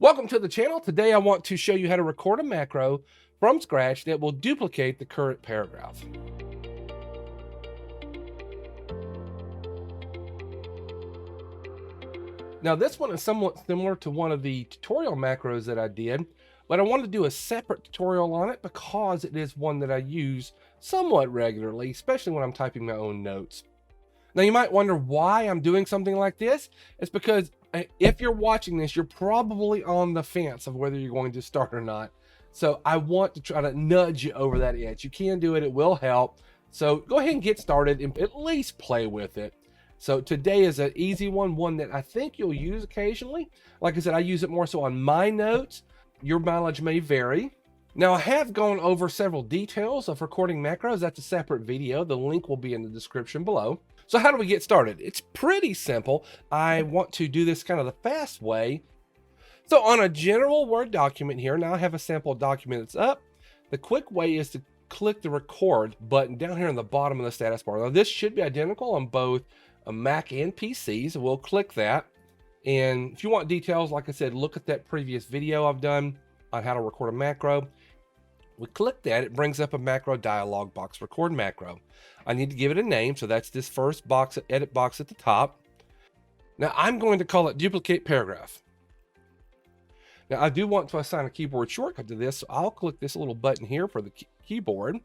Welcome to the channel. Today I want to show you how to record a macro from scratch that will duplicate the current paragraph. Now this one is somewhat similar to one of the tutorial macros that I did, but I want to do a separate tutorial on it because it is one that I use somewhat regularly, especially when I'm typing my own notes. Now you might wonder why I'm doing something like this. It's because if you're watching this, you're probably on the fence of whether you're going to start or not. So I want to try to nudge you over that edge. You can do it, it will help. So go ahead and get started and at least play with it. So today is an easy one that I think you'll use occasionally. Like I said, I use it more so on my notes. Your mileage may vary. Now I have gone over several details of recording macros. That's a separate video. The link will be in the description below. So how do we get started? It's pretty simple. I want to do this kind of the fast way. So on a general Word document here, now I have a sample document that's up. The quick way is to click the record button down here in the bottom of the status bar. Now this should be identical on both a Mac and PC, so we'll click that. And if you want details, like I said, look at that previous video I've done on how to record a macro. We click that, it brings up a macro dialog box, record macro. I need to give it a name, so that's this first box, edit box at the top. Now I'm going to call it duplicate paragraph. Now I do want to assign a keyboard shortcut to this, so I'll click this little button here for the keyboard.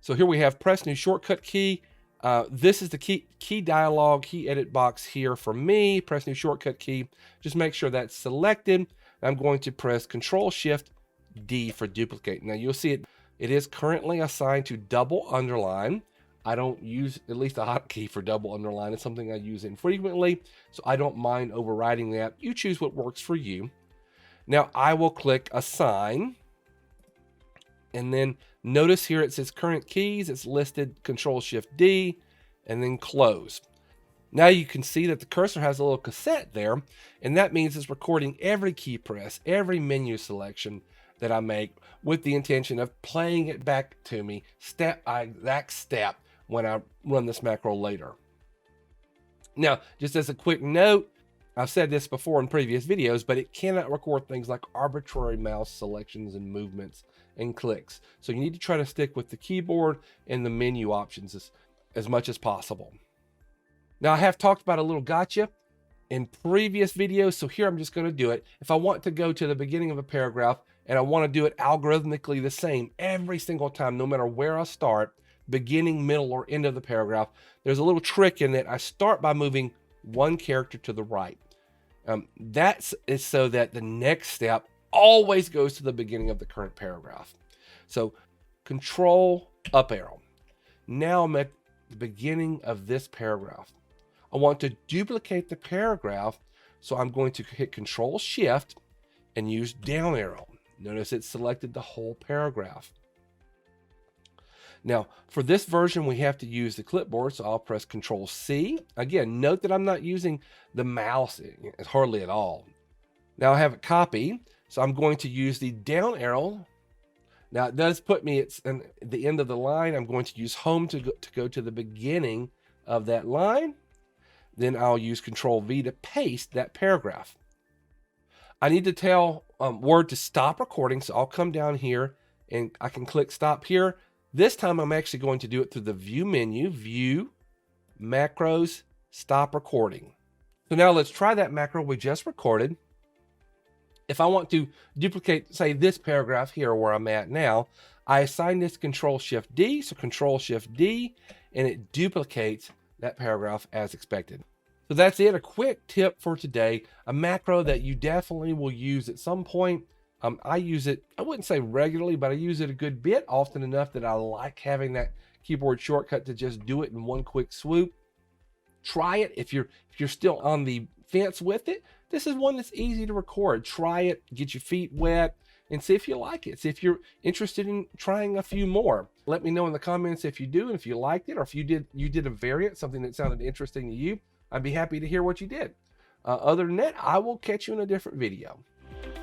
So here we have press new shortcut key. This is the key dialog, key edit box here for me. Press new shortcut key. Just make sure that's selected. I'm going to press Control-Shift-D for duplicate. Now you'll see it is currently assigned to double underline. I don't use at least a hotkey for double underline. It's something I use infrequently, so I don't mind overriding that. You choose what works for you. Now I will click assign, and then notice here it says current keys. It's listed Control-Shift-D, and then close. Now you can see that the cursor has a little cassette there, and that means it's recording every key press, every menu selection that I make with the intention of playing it back to me step by exact step when I run this macro later. Now, just as a quick note, I've said this before in previous videos, but it cannot record things like arbitrary mouse selections and movements and clicks. So you need to try to stick with the keyboard and the menu options as much as possible. Now I have talked about a little gotcha in previous videos, so here I'm just going to do it. If I want to go to the beginning of a paragraph and I want to do it algorithmically the same every single time, no matter where I start, beginning, middle, or end of the paragraph, there's a little trick in that I start by moving one character to the right. That is so that the next step always goes to the beginning of the current paragraph. So Control up arrow. Now I'm at the beginning of this paragraph. I want to duplicate the paragraph, so I'm going to hit Control Shift and use down arrow. Notice it selected the whole paragraph. Now for this version we have to use the clipboard, so I'll press Control C. Again, note that I'm not using the mouse hardly at all. Now I have it copied, so I'm going to use the down arrow. Now it does put me at the end of the line. I'm going to use home to go to the beginning of that line. Then I'll use Control V to paste that paragraph. I need to tell Word to stop recording, so I'll come down here and I can click stop here. This time I'm actually going to do it through the view menu, view, macros, stop recording. So now let's try that macro we just recorded. If I want to duplicate, say, this paragraph here where I'm at now, I assign this Control-Shift-D, so Control-Shift-D, and it duplicates that paragraph as expected. So that's it, a quick tip for today, a macro that you definitely will use at some point. I use it, I wouldn't say regularly, but I use it a good bit, often enough that I like having that keyboard shortcut to just do it in one quick swoop. Try it if you're still on the fence with it. This is one that's easy to record. Try it, get your feet wet, and see if you like it. See if you're interested in trying a few more. Let me know in the comments if you do, and if you liked it, or if you did a variant, something that sounded interesting to you. I'd be happy to hear what you did. Other than that, I will catch you in a different video.